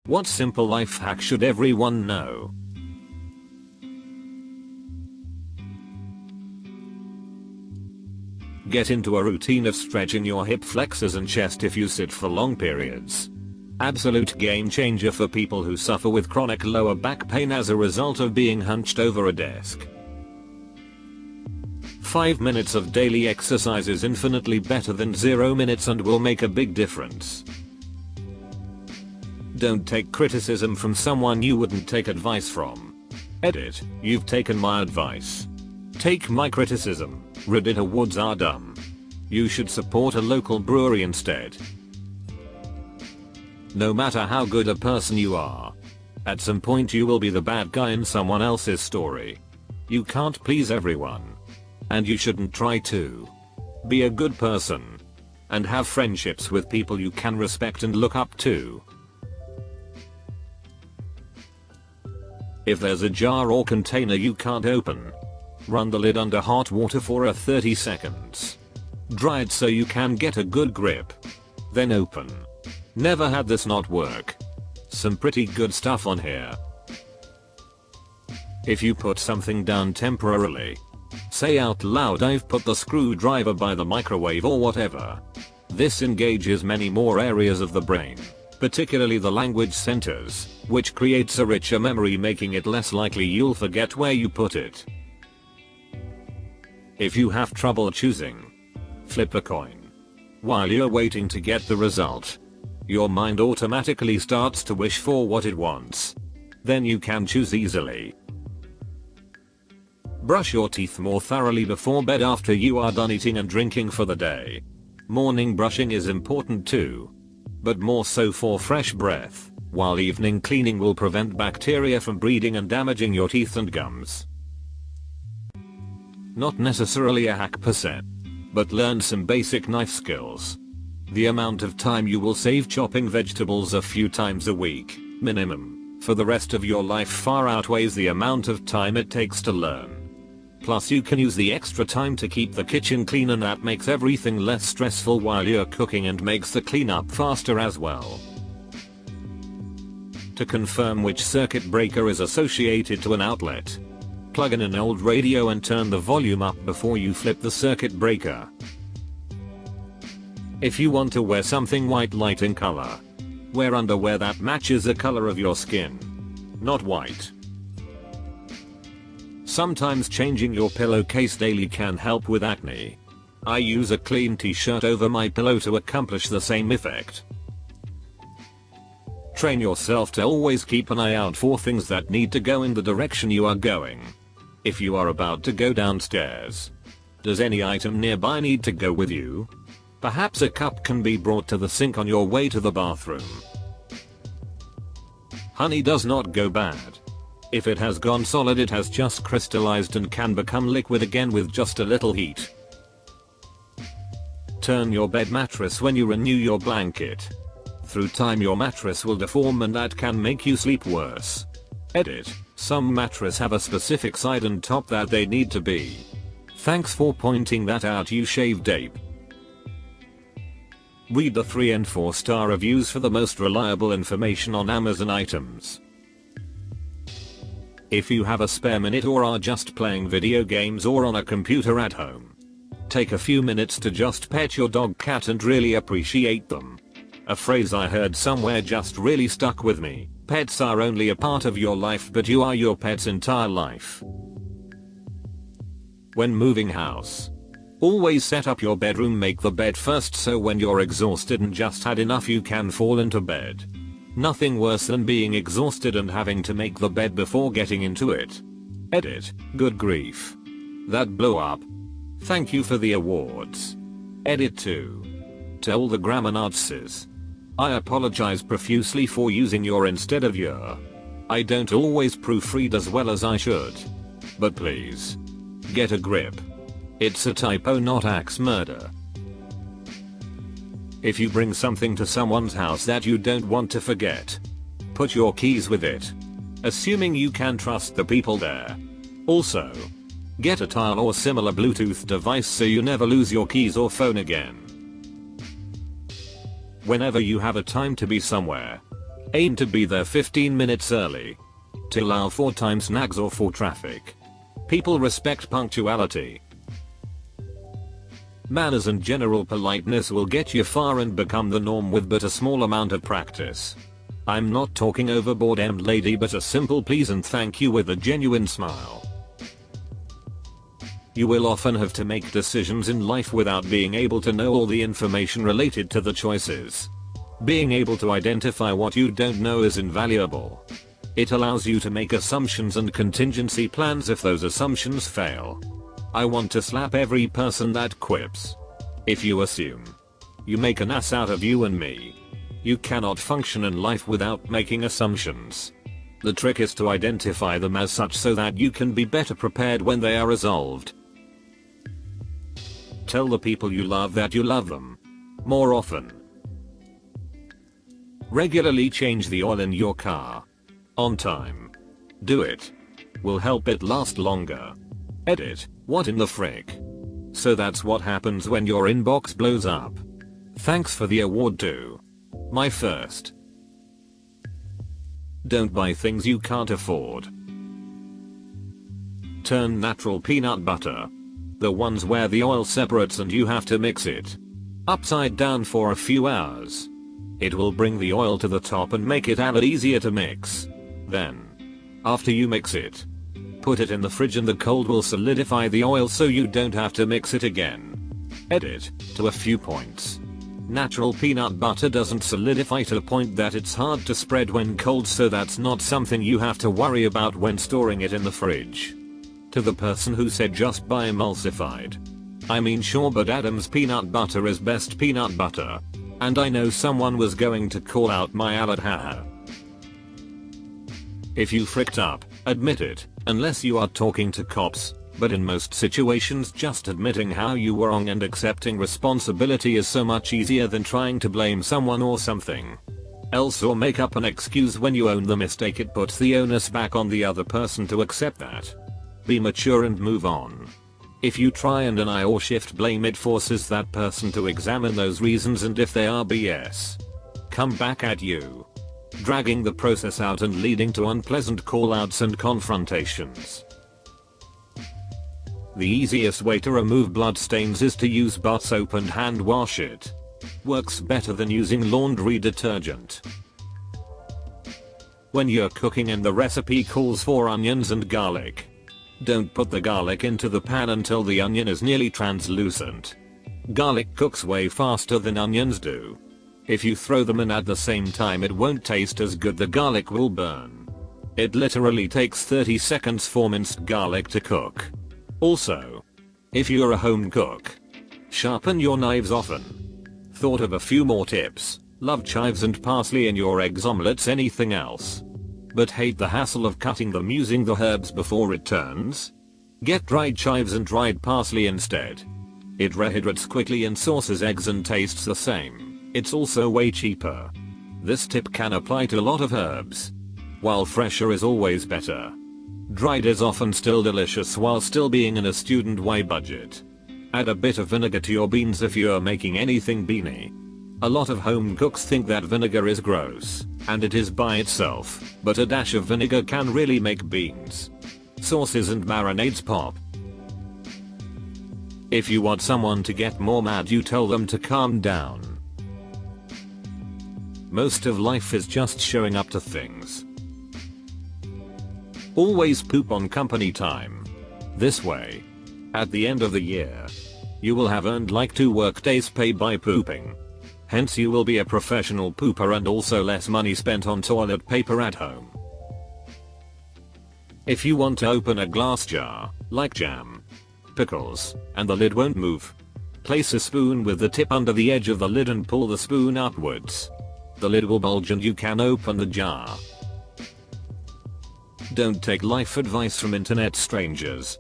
What simple life hack should everyone know? Get into a routine of stretching your hip flexors and chest if you sit for long periods. Absolute game changer for people who suffer with chronic lower back pain as a result of being hunched over a desk. 5 minutes of daily exercise is infinitely better than 0 minutes and will make a big difference. Don't take criticism from someone you wouldn't take advice from. Edit, you've taken my advice. Take my criticism. Reddit awards are dumb. You should support a local brewery instead. No matter how good a person you are, at some point you will be the bad guy in someone else's story. You can't please everyone. And you shouldn't try to. Be a good person. And have friendships with people you can respect and look up to. If there's a jar or container you can't open, run the lid under hot water for 30 seconds. Dry it so you can get a good grip. Then open. Never had this not work. Some pretty good stuff on here. If you put something down temporarily, say out loud, "I've put the screwdriver by the microwave," or whatever. This engages many more areas of the brain, particularly the language centers, which creates a richer memory, making it less likely you'll forget where you put it. If you have trouble choosing, flip a coin. While you're waiting to get the result, your mind automatically starts to wish for what it wants. Then you can choose easily. Brush your teeth more thoroughly before bed after you are done eating and drinking for the day. Morning brushing is important too, but more so for fresh breath, while evening cleaning will prevent bacteria from breeding and damaging your teeth and gums. Not necessarily a hack per se, but learn some basic knife skills. The amount of time you will save chopping vegetables a few times a week, minimum, for the rest of your life far outweighs the amount of time it takes to learn. Plus you can use the extra time to keep the kitchen clean, and that makes everything less stressful while you're cooking and makes the cleanup faster as well. To confirm which circuit breaker is associated to an outlet, plug in an old radio and turn the volume up before you flip the circuit breaker. If you want to wear something white light in color, wear underwear that matches the color of your skin, not white. Sometimes changing your pillowcase daily can help with acne. I use a clean t-shirt over my pillow to accomplish the same effect. Train yourself to always keep an eye out for things that need to go in the direction you are going. If you are about to go downstairs, does any item nearby need to go with you? Perhaps a cup can be brought to the sink on your way to the bathroom. Honey does not go bad. If it has gone solid, it has just crystallized and can become liquid again with just a little heat. Turn your bed mattress when you renew your blanket. Through time your mattress will deform and that can make you sleep worse. Edit, some mattresses have a specific side and top that they need to be. Thanks for pointing that out, you shaved ape. Read the 3 and 4 star reviews for the most reliable information on Amazon items. If you have a spare minute or are just playing video games or on a computer at home, take a few minutes to just pet your dog, cat and really appreciate them. A phrase I heard somewhere just really stuck with me. Pets are only a part of your life, but you are your pet's entire life. When moving house, always set up your bedroom, make the bed first so when you're exhausted and just had enough you can fall into bed. Nothing worse than being exhausted and having to make the bed before getting into it. Edit, good grief. That blew up. Thank you for the awards. Edit 2. To all the grammar Nazis, I apologize profusely for using your instead of your. I don't always proofread as well as I should. But please, get a grip. It's a typo, not axe murder. If you bring something to someone's house that you don't want to forget, put your keys with it, assuming you can trust the people there. Also, get a tile or similar Bluetooth device so you never lose your keys or phone again. Whenever you have a time to be somewhere, Aim to be there 15 minutes early. To allow for time snags or for traffic. People respect punctuality. Manners and general politeness will get you far and become the norm with but a small amount of practice. I'm not talking overboard lady, but a simple please and thank you with a genuine smile. You will often have to make decisions in life without being able to know all the information related to the choices. Being able to identify what you don't know is invaluable. It allows you to make assumptions and contingency plans if those assumptions fail. I want to slap every person that quips. If you assume, you make an ass out of you and me. You cannot function in life without making assumptions. The trick is to identify them as such so that you can be better prepared when they are resolved. Tell the people you love that you love them. More often. Regularly change the oil in your car. On time. Do it. Will help it last longer. Edit. What in the frick? So that's what happens when your inbox blows up. Thanks for the award too. My first. Don't buy things you can't afford. Turn natural peanut butter. The ones where the oil separates and you have to mix it. Upside down for a few hours. It will bring the oil to the top and make it a lot easier to mix. Then, after you mix it, put it in the fridge and the cold will solidify the oil so you don't have to mix it again. Edit. To a few points. Natural peanut butter doesn't solidify to the point that it's hard to spread when cold, so that's not something you have to worry about when storing it in the fridge. To the person who said just buy emulsified. I mean sure, but Adam's peanut butter is best peanut butter. And I know someone was going to call out my alad haha. If you fricked up, admit it, unless you are talking to cops, but in most situations just admitting how you were wrong and accepting responsibility is so much easier than trying to blame someone or something else or make up an excuse when you own the mistake. It puts the onus back on the other person to accept that. Be mature and move on. If you try and deny or shift blame, it forces that person to examine those reasons, and if they are BS, come back at you, dragging the process out and leading to unpleasant call-outs and confrontations. The easiest way to remove blood stains is to use bar soap and hand wash it. Works better than using laundry detergent. When you're cooking and the recipe calls for onions and garlic, don't put the garlic into the pan until the onion is nearly translucent. Garlic cooks way faster than onions do. If you throw them in at the same time, it won't taste as good, the garlic will burn. It literally takes 30 seconds for minced garlic to cook. Also, if you're a home cook, sharpen your knives often. Thought of a few more tips. Love chives and parsley in your eggs, omelets, anything else, but hate the hassle of cutting them using the herbs before it turns? Get dried chives and dried parsley instead. It rehydrates quickly and sauces eggs and tastes the same. It's also way cheaper. This tip can apply to a lot of herbs. While fresher is always better, dried is often still delicious while still being in a student-wide budget. Add a bit of vinegar to your beans if you're making anything beany. A lot of home cooks think that vinegar is gross, and it is by itself, but a dash of vinegar can really make beans, sauces and marinades pop. If you want someone to get more mad, you tell them to calm down. Most of life is just showing up to things. Always poop on company time. This way, at the end of the year, you will have earned like 2 workdays pay by pooping. Hence you will be a professional pooper and also less money spent on toilet paper at home. If you want to open a glass jar, like jam, pickles, and the lid won't move, place a spoon with the tip under the edge of the lid and pull the spoon upwards. The lid will bulge and you can open the jar. Don't take life advice from internet strangers.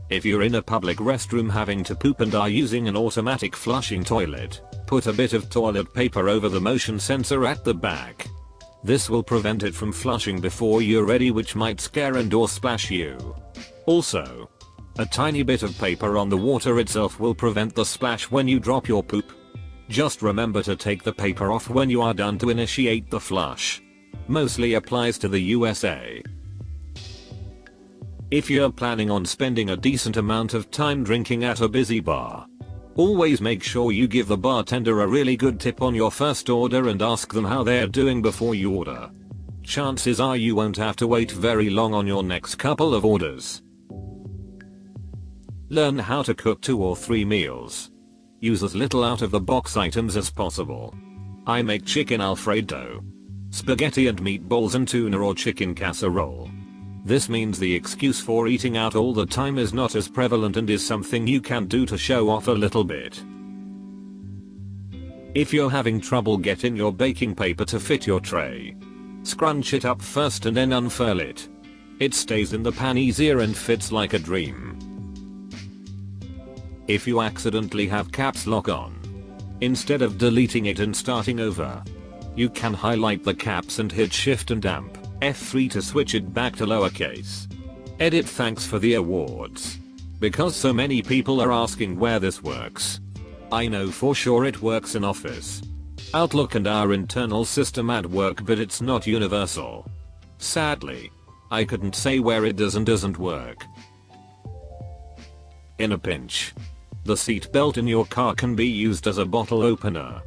If you're in a public restroom having to poop and are using an automatic flushing toilet, put a bit of toilet paper over the motion sensor at the back. This will prevent it from flushing before you're ready, which might scare and or splash you. Also, a tiny bit of paper on the water itself will prevent the splash when you drop your poop. Just remember to take the paper off when you are done to initiate the flush. Mostly applies to the USA. If you're planning on spending a decent amount of time drinking at a busy bar, always make sure you give the bartender a really good tip on your first order and ask them how they're doing before you order. Chances are you won't have to wait very long on your next couple of orders. Learn how to cook 2 or 3 meals. Use as little out of the box items as possible. I make chicken alfredo, spaghetti and meatballs, and tuna or chicken casserole. This means the excuse for eating out all the time is not as prevalent and is something you can do to show off a little bit. If you're having trouble getting your baking paper to fit your tray, scrunch it up first and then unfurl it. It stays in the pan easier and fits like a dream. If you accidentally have caps lock on, instead of deleting it and starting over, you can highlight the caps and hit Shift and Amp F3 to switch it back to lowercase. Edit thanks for the awards. Because so many people are asking where this works, I know for sure it works in Office, Outlook and our internal system at work, but it's not universal. Sadly, I couldn't say where it does and doesn't work. In a pinch, the seat belt in your car can be used as a bottle opener.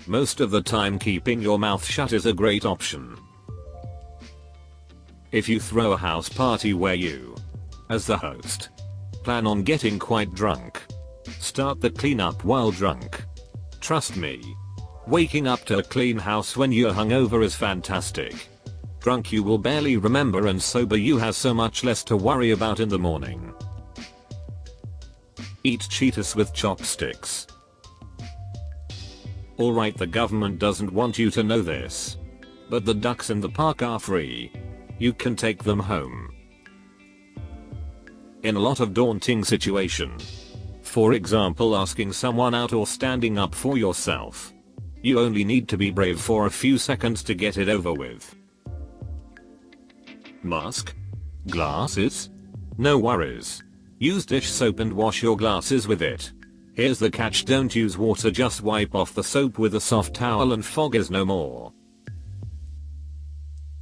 Most of the time keeping your mouth shut is a great option. If you throw a house party where you, as the host, plan on getting quite drunk, start the cleanup while drunk. Trust me, waking up to a clean house when you're hungover is fantastic. Drunk you will barely remember, and sober you have so much less to worry about in the morning. Eat Cheetos with chopsticks. Alright, the government doesn't want you to know this, but the ducks in the park are free. You can take them home. In a lot of daunting situation, for example asking someone out or standing up for yourself, you only need to be brave for a few seconds to get it over with. Mask? Glasses? No worries. Use dish soap and wash your glasses with it. Here's the catch: don't use water, just wipe off the soap with a soft towel and fog is no more.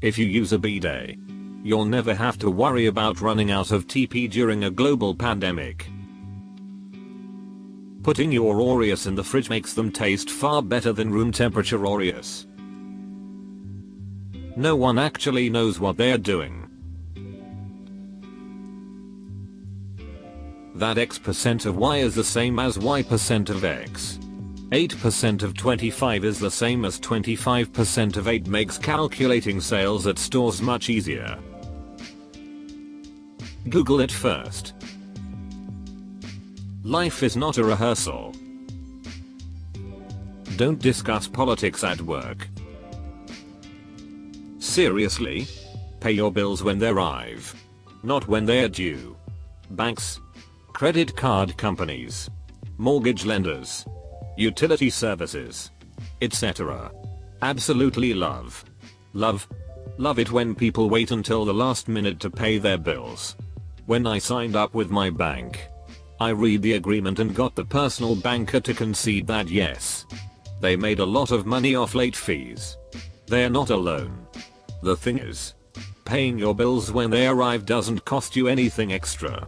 If you use a bidet, you'll never have to worry about running out of TP during a global pandemic. Putting your Oreos in the fridge makes them taste far better than room temperature Oreos. No one actually knows what they're doing. That X% of Y is the same as Y% of X. 8% of 25 is the same as 25% of 8 makes calculating sales at stores much easier. Google it first. Life is not a rehearsal. Don't discuss politics at work. Seriously? Pay your bills when they arrive, not when they are due. Banks, credit card companies, mortgage lenders, utility services, etc. Absolutely love it when people wait until the last minute to pay their bills. When I signed up with my bank, I read the agreement and got the personal banker to concede that yes, they made a lot of money off late fees. They're not alone. The thing is, paying your bills when they arrive doesn't cost you anything extra.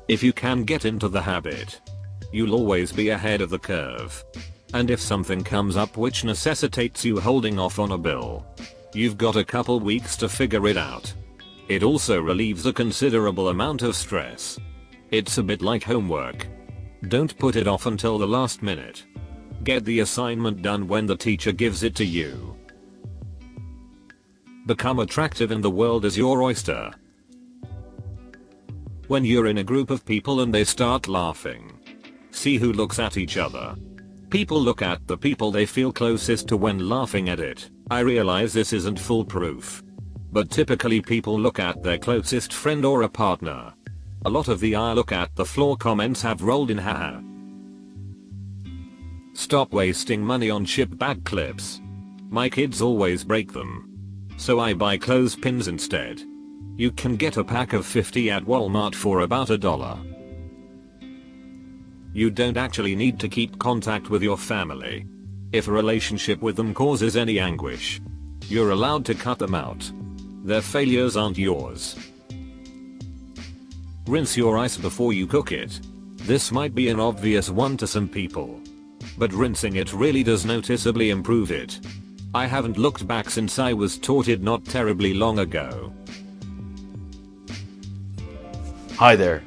If you can get into the habit, you'll always be ahead of the curve. And if something comes up which necessitates you holding off on a bill, you've got a couple weeks to figure it out. It also relieves a considerable amount of stress. It's a bit like homework. Don't put it off until the last minute. Get the assignment done when the teacher gives it to you. Become attractive and the world is your oyster. When you're in a group of people and they start laughing, see who looks at each other. People look at the people they feel closest to when laughing at it. I realize this isn't foolproof, but typically people look at their closest friend or a partner. A lot of the I look at the floor comments have rolled in haha. Stop wasting money on chip bag clips. My kids always break them, so I buy clothespins instead. You can get a pack of 50 at Walmart for about $1. You don't actually need to keep contact with your family. If a relationship with them causes any anguish, you're allowed to cut them out. Their failures aren't yours. Rinse your rice before you cook it. This might be an obvious one to some people, but rinsing it really does noticeably improve it. I haven't looked back since I was taught it not terribly long ago. Hi there.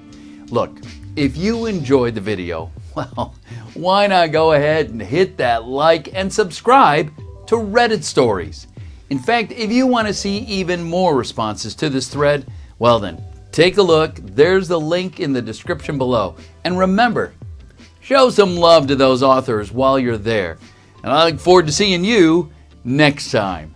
Look, if you enjoyed the video, well, why not go ahead and hit that like and subscribe to Reddit Stories. In fact, if you want to see even more responses to this thread, well then, take a look. There's the link in the description below. And remember, show some love to those authors while you're there. And I look forward to seeing you next time.